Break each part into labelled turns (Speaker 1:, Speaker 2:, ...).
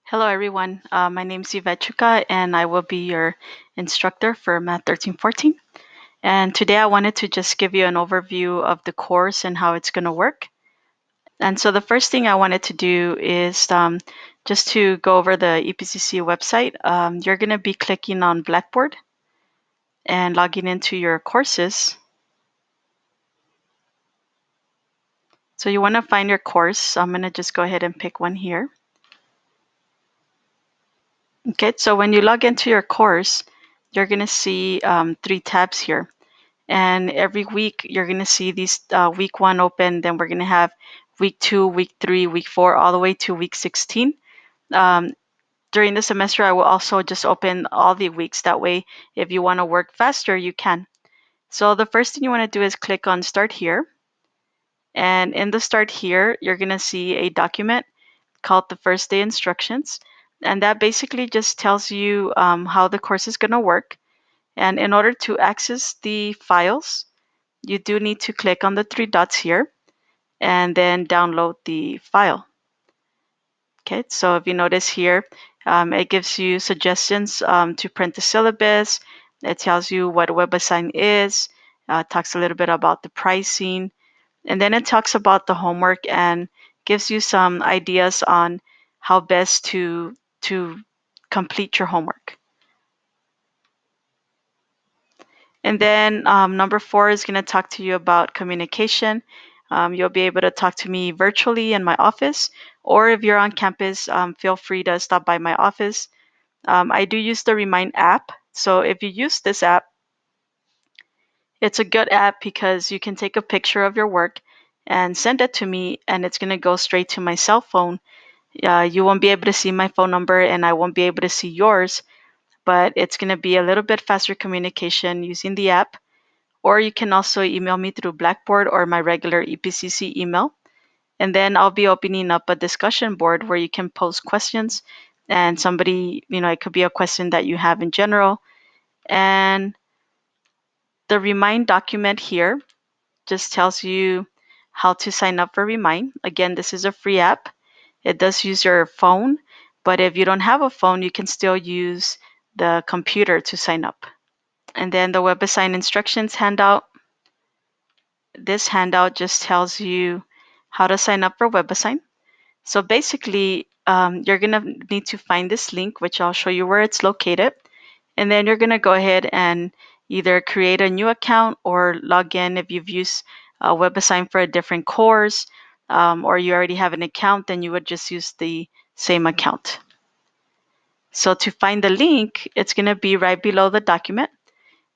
Speaker 1: Hello, everyone. My name is Yvette Chuka, and I will be your instructor for Math 1314. And today I wanted to just give you an overview of the course and how it's going to work. And so the first thing I wanted to do is just to go over the EPCC website. You're going to be clicking on Blackboard and logging into your courses. So you want to find your course. So I'm going to just go ahead and pick one here. Okay, so when you log into your course, you're going to see three tabs here. And every week you're going to see these week 1 open, then we're going to have week 2, week 3, week 4, all the way to week 16. During the semester, I will also just open all the weeks. That way, if you want to work faster, you can. So the first thing you want to do is click on Start Here. And in the Start Here, you're going to see a document called the First Day Instructions. And that basically just tells you how the course is going to work. And in order to access the files, you do need to click on the three dots here and then download the file. Okay, so if you notice here, it gives you suggestions to print the syllabus. It tells you what WebAssign is, talks a little bit about the pricing, and then it talks about the homework and gives you some ideas on how best to complete your homework. And then number 4 is going to talk to you about communication. You'll be able to talk to me virtually in my office, or if you're on campus, feel free to stop by my office. I do use the Remind app. So if you use this app, it's a good app because you can take a picture of your work and send it to me, and it's going to go straight to my cell phone. You won't be able to see my phone number, and I won't be able to see yours, but it's going to be a little bit faster communication using the app. Or you can also email me through Blackboard or my regular EPCC email. And then I'll be opening up a discussion board where you can post questions and somebody, it could be a question that you have in general. And the Remind document here just tells you how to sign up for Remind. Again, this is a free app. It does use your phone, but if you don't have a phone, you can still use the computer to sign up. And then the WebAssign instructions handout. This handout just tells you how to sign up for WebAssign. So basically, you're going to need to find this link, which I'll show you where it's located. And then you're going to go ahead and either create a new account or log in if you've used WebAssign for a different course, or you already have an account, then you would just use the same account. So to find the link, it's going to be right below the document.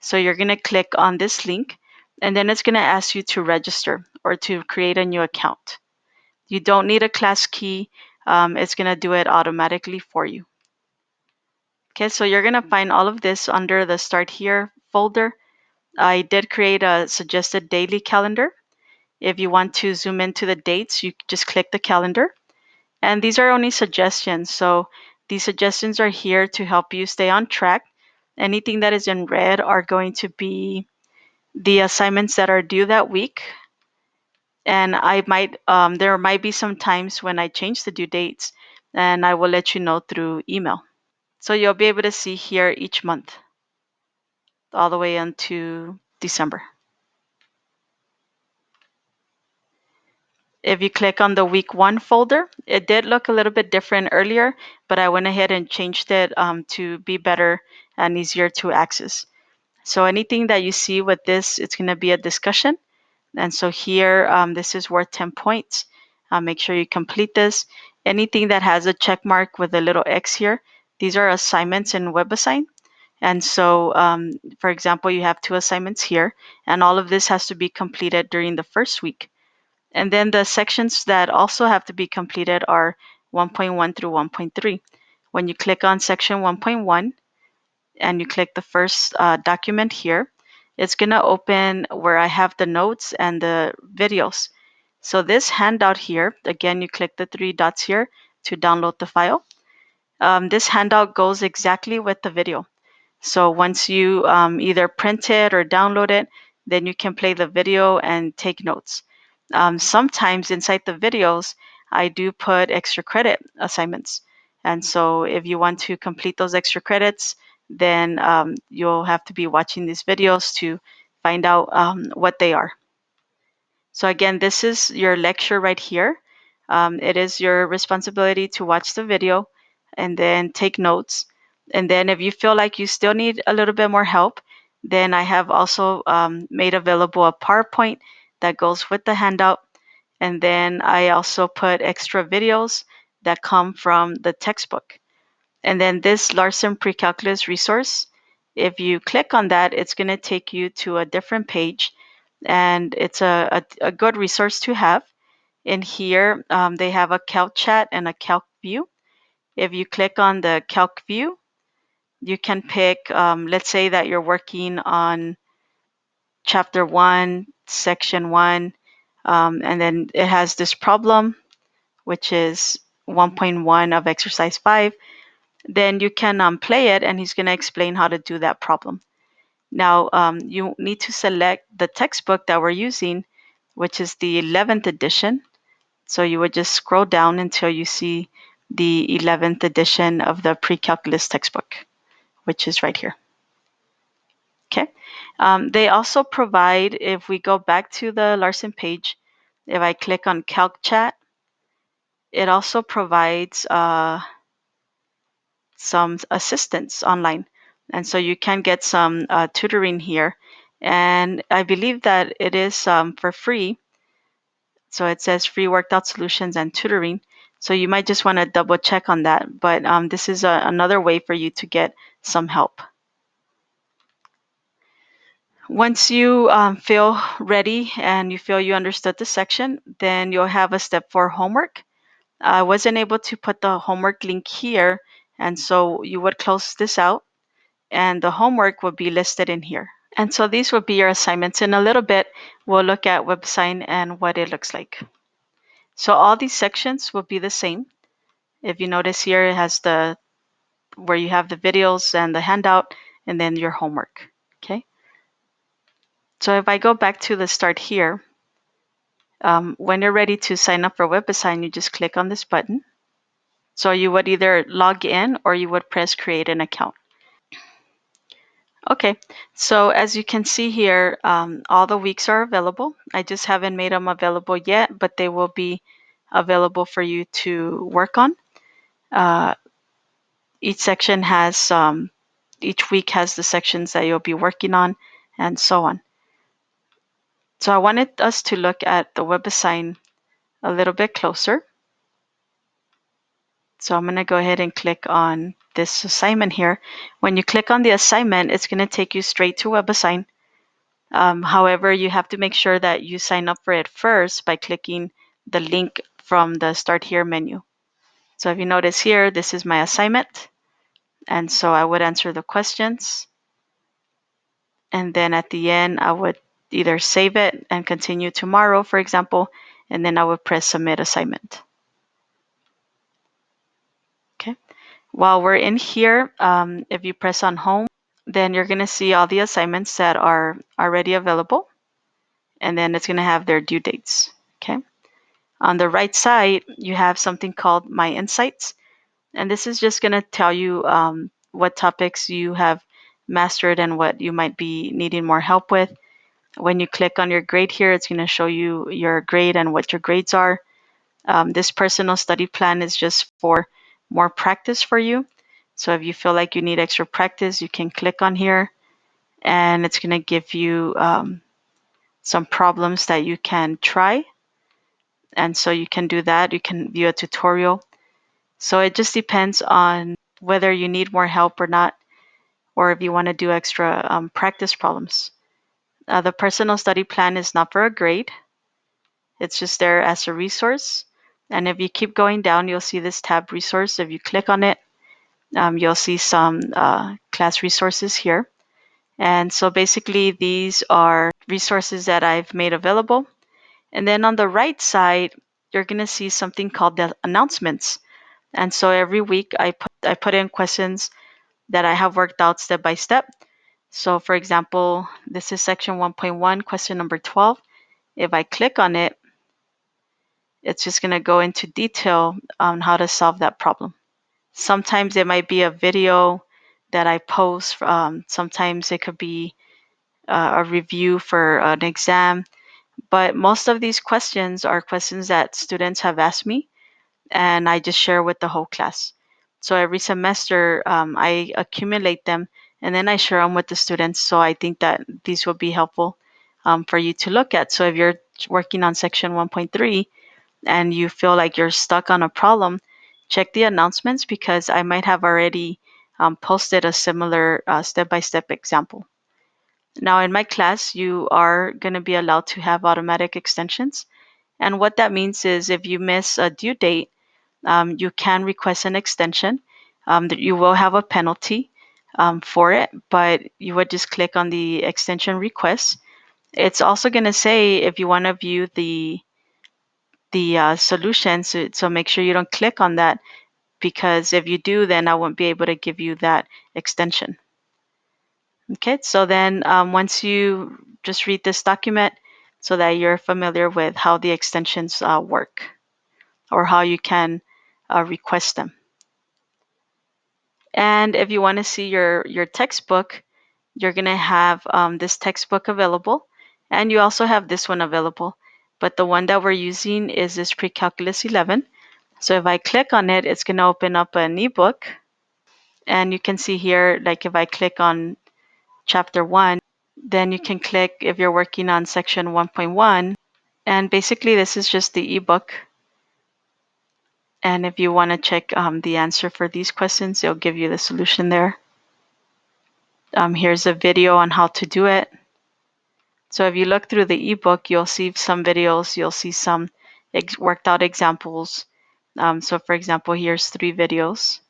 Speaker 1: So you're going to click on this link, and then it's going to ask you to register or to create a new account. You don't need a class key. It's going to do it automatically for you. Okay, so you're going to find all of this under the Start Here folder. I did create a suggested daily calendar. If you want to zoom into the dates, you just click the calendar. And these are only suggestions. So these suggestions are here to help you stay on track. Anything that is in red are going to be the assignments that are due that week. And there might be some times when I change the due dates, and I will let you know through email. So you'll be able to see here each month, all the way into December. If you click on the week 1 folder, it did look a little bit different earlier, but I went ahead and changed it to be better and easier to access. So anything that you see with this, it's going to be a discussion. And so here, this is worth 10 points. Make sure you complete this. Anything that has a check mark with a little X here, these are assignments in WebAssign. And so, for example, you have 2 assignments here, and all of this has to be completed during the first week. And then the sections that also have to be completed are 1.1 through 1.3. When you click on section 1.1 and you click the first document here, it's going to open where I have the notes and the videos. So this handout here, again, you click the 3 dots here to download the file. This handout goes exactly with the video. So once you either print it or download it, then you can play the video and take notes. Sometimes inside the videos, I do put extra credit assignments. And so if you want to complete those extra credits, then you'll have to be watching these videos to find out what they are. So again, this is your lecture right here. It is your responsibility to watch the video and then take notes. And then if you feel like you still need a little bit more help, then I have also made available a PowerPoint that goes with the handout. And then I also put extra videos that come from the textbook. And then this Larson Precalculus resource, if you click on that, it's going to take you to a different page, and it's a good resource to have. In here, they have a calc chat and a calc view. If you click on the calc view, you can pick, let's say that you're working on chapter 1, section 1, and then it has this problem, which is 1.1 of exercise 5. Then you can play it, and he's going to explain how to do that problem. Now, you need to select the textbook that we're using, which is the 11th edition. So you would just scroll down until you see the 11th edition of the pre-calculus textbook, which is right here. Okay. They also provide, if we go back to the Larson page, if I click on Calc Chat, it also provides some assistance online. And so you can get some tutoring here. And I believe that it is for free. So it says free worked out solutions and tutoring. So you might just want to double check on that. But this is another way for you to get some help. Once you feel ready and you feel you understood the section, then you'll have a step 4 homework. I wasn't able to put the homework link here, and so you would close this out, and the homework would be listed in here. And so these would be your assignments. In a little bit, we'll look at WebAssign and what it looks like. So all these sections will be the same. If you notice here, it has the where you have the videos and the handout, and then your homework. Okay. So if I go back to the start here, when you're ready to sign up for WebAssign, you just click on this button. So you would either log in or you would press create an account. Okay, so as you can see here, all the weeks are available. I just haven't made them available yet, but they will be available for you to work on. Uh, each section has, each week has the sections that you'll be working on, and so on. So I wanted us to look at the WebAssign a little bit closer. So I'm going to go ahead and click on this assignment here. When you click on the assignment, it's going to take you straight to WebAssign. However, you have to make sure that you sign up for it first by clicking the link from the Start Here menu. So if you notice here, this is my assignment. And so I would answer the questions. And then at the end, I would either save it and continue tomorrow, for example, and then I would press Submit Assignment. Okay. While we're in here, if you press on Home, then you're going to see all the assignments that are already available. And then it's going to have their due dates. Okay. On the right side, you have something called My Insights. And this is just going to tell you what topics you have mastered and what you might be needing more help with. When you click on your grade here, it's going to show you your grade and what your grades are. This personal study plan is just for more practice for you. So if you feel like you need extra practice, you can click on here and it's going to give you some problems that you can try. And so you can do that. You can view a tutorial. So it just depends on whether you need more help or not, or if you want to do extra practice problems. The personal study plan is not for a grade. It's just there as a resource. And if you keep going down, you'll see this tab resource. If you click on it, you'll see some class resources here. And so basically these are resources that I've made available. And then on the right side, you're going to see something called the announcements. And so every week I put in questions that I have worked out step by step. So for example, this is section 1.1, question number 12. If I click on it, it's just going to go into detail on how to solve that problem. Sometimes it might be a video that I post. Sometimes it could be a review for an exam. But most of these questions are questions that students have asked me, and I just share with the whole class. So every semester, I accumulate them and then I share them with the students. So I think that these will be helpful for you to look at. So if you're working on section 1.3 and you feel like you're stuck on a problem, check the announcements because I might have already posted a similar step by step example. Now, in my class, you are going to be allowed to have automatic extensions. And what that means is if you miss a due date, you can request an extension. That you will have a penalty for it, but you would just click on the extension request. It's also going to say if you want to view the solution, so make sure you don't click on that because if you do, then I won't be able to give you that extension. Okay, so then once you just read this document so that you're familiar with how the extensions work or how you can request them. And if you want to see your textbook, you're going to have this textbook available. And you also have this one available. But the one that we're using is this Pre-Calculus 11. So if I click on it, it's going to open up an ebook. And you can see here, like if I click on chapter 1, then you can click if you're working on section 1.1. And basically, this is just the ebook. And if you want to check the answer for these questions, it'll give you the solution there. Here's a video on how to do it. So if you look through the ebook, you'll see some videos, you'll see some worked out examples. So for example, here's 3 videos.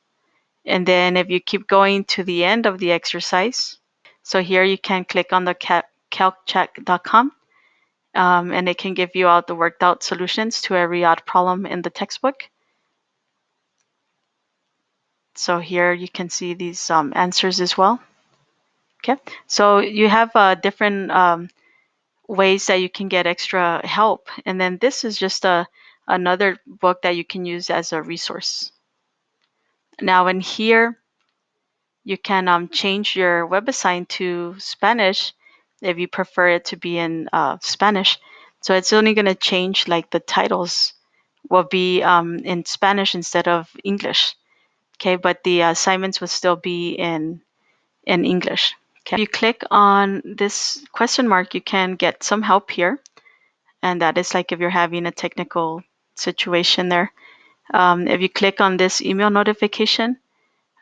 Speaker 1: And then if you keep going to the end of the exercise, so here you can click on the calccheck.com and it can give you out the worked out solutions to every odd problem in the textbook. So here you can see these answers as well. Okay, so you have different ways that you can get extra help. And then this is just another book that you can use as a resource. Now in here, you can change your web assign to Spanish if you prefer it to be in Spanish. So it's only going to change like the titles will be in Spanish instead of English. Okay, but the assignments will still be in English. Okay. If you click on this question mark, you can get some help here. And that is like if you're having a technical situation there. If you click on this email notification,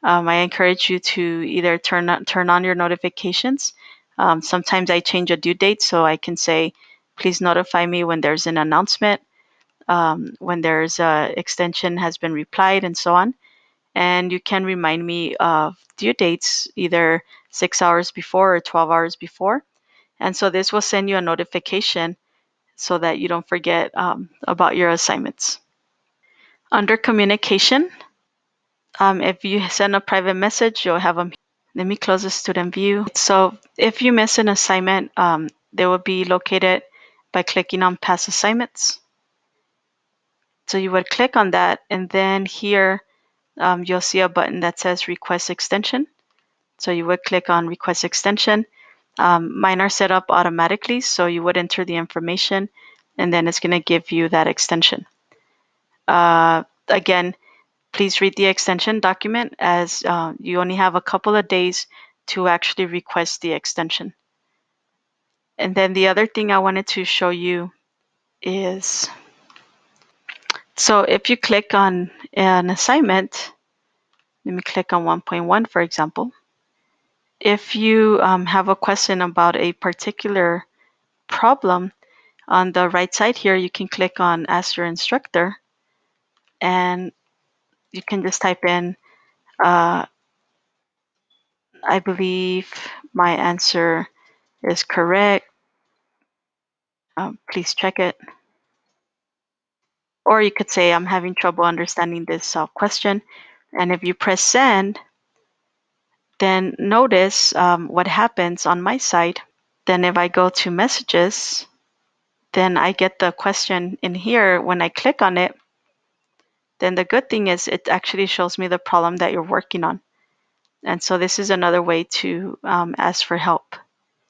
Speaker 1: I encourage you to either turn on your notifications. Sometimes I change a due date, so I can say, please notify me when there's an announcement, when there's a extension has been replied, and so on. And you can remind me of due dates either 6 hours before or 12 hours before. And so this will send you a notification so that you don't forget about your assignments. Under communication, if you send a private message, you'll have them. Let me close the student view. So if you miss an assignment, they will be located by clicking on past assignments. So you would click on that, and then here you'll see a button that says request extension. So you would click on request extension. Mine are set up automatically, so you would enter the information, and then it's going to give you that extension. Again, please read the extension document as you only have a couple of days to actually request the extension. And then the other thing I wanted to show you is, so if you click on an assignment, let me click on 1.1, for example. If you have a question about a particular problem, on the right side here, you can click on Ask Your Instructor, and you can just type in, I believe my answer is correct. Please check it. Or you could say, I'm having trouble understanding this question. And if you press send, then notice what happens on my side. Then if I go to messages, then I get the question in here. When I click on it, then the good thing is it actually shows me the problem that you're working on. And so this is another way to ask for help.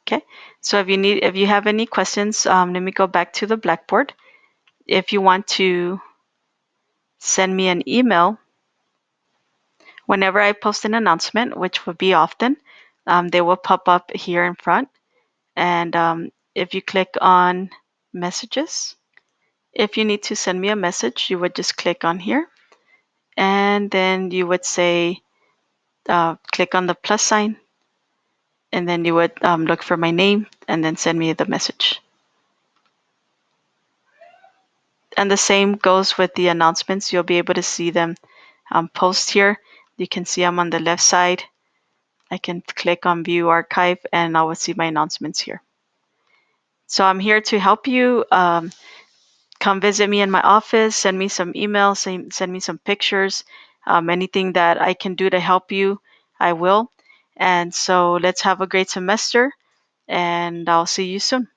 Speaker 1: Okay, so if you have any questions, let me go back to the Blackboard. If you want to send me an email, whenever I post an announcement, which will be often, they will pop up here in front. And if you click on messages, if you need to send me a message, you would just click on here. And then you would say, click on the plus sign. And then you would look for my name and then send me the message. And the same goes with the announcements. You'll be able to see them post here. You can see I'm on the left side. I can click on view archive and I will see my announcements here. So I'm here to help you. Come visit me in my office, send me some emails, send me some pictures, anything that I can do to help you, I will. And so let's have a great semester and I'll see you soon.